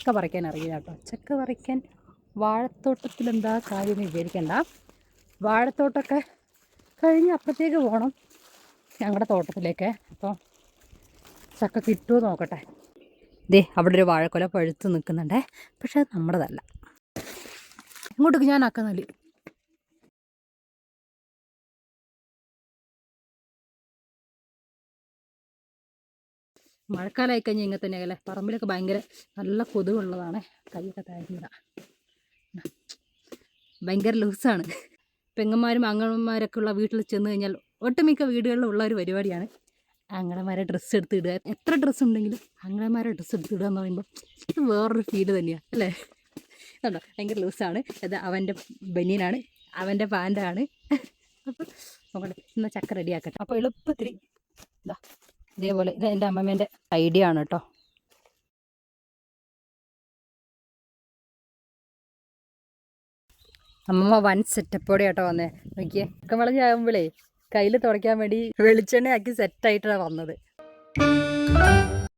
ചക്ക പറിക്കാൻ അറിയില്ല കേട്ടോ. ചക്ക പറിക്കാൻ വാഴത്തോട്ടത്തിൽ എന്താ കാര്യം വിചാരിക്കണ്ട. വാഴത്തോട്ടമൊക്കെ കഴിഞ്ഞ് അപ്പത്തേക്ക് പോകണം ഞങ്ങളുടെ തോട്ടത്തിലേക്ക്. അപ്പോൾ ചക്ക കിട്ടുമോ നോക്കട്ടെ. ദേ അവിടെ ഒരു വാഴക്കൊല പഴുത്ത് നിൽക്കുന്നുണ്ടേ, പക്ഷെ അത് നമ്മുടേതല്ല. ഇങ്ങോട്ടേക്ക് ഞാൻ ആക്കുന്നില്ല. മഴക്കാലമായി കഴിഞ്ഞാൽ ഇങ്ങനെ തന്നെയല്ലേ, പറമ്പിലൊക്കെ ഭയങ്കര നല്ല കൊതുകുള്ളതാണ്. കൈയൊക്കെ താഴ്ന്നതാ, ഭയങ്കര ലൂസാണ്. പെങ്ങന്മാരും ആങ്ങളമാരൊക്കെ ഉള്ള വീട്ടിൽ ചെന്ന് കഴിഞ്ഞാൽ ഒട്ടുമിക്ക വീടുകളിലും ഉള്ള ഒരു പരിപാടിയാണ് ആങ്ങളമാരെ ഡ്രസ്സ് എടുത്ത് ഇടുക. എത്ര ഡ്രസ്സ് ഉണ്ടെങ്കിലും ആങ്ങളമാരെ ഡ്രസ്സ് എടുത്ത് ഇടുക എന്ന് പറയുമ്പോൾ ഇത് വേറൊരു ഫീല് തന്നെയാണ് അല്ലേ. കണ്ടോ, ഭയങ്കര ലൂസാണ്. അത് അവൻ്റെ ബനിയനാണ്, അവൻ്റെ പാൻ്റാണ്. അപ്പോൾ നോക്കട്ടെ, ഇന്ന് ചക്ക റെഡിയാക്കട്ടെ. അപ്പോൾ എളുപ്പത്തിൽ ഇതാ ഇതേപോലെ, ഇത് എൻ്റെ അമ്മമ്മേൻ്റെ ഐഡിയ ആണ് കേട്ടോ. അമ്മമ്മ വൻ സെറ്റപ്പോടെ കേട്ടോ വന്നേ. നോക്കിയേ, ഒക്കെ വളഞ്ഞാകുമ്പോഴേ കയ്യിൽ തുടയ്ക്കാൻ വേണ്ടി വെളിച്ചെണ്ണയാക്കി സെറ്റായിട്ടാണ് വന്നത്.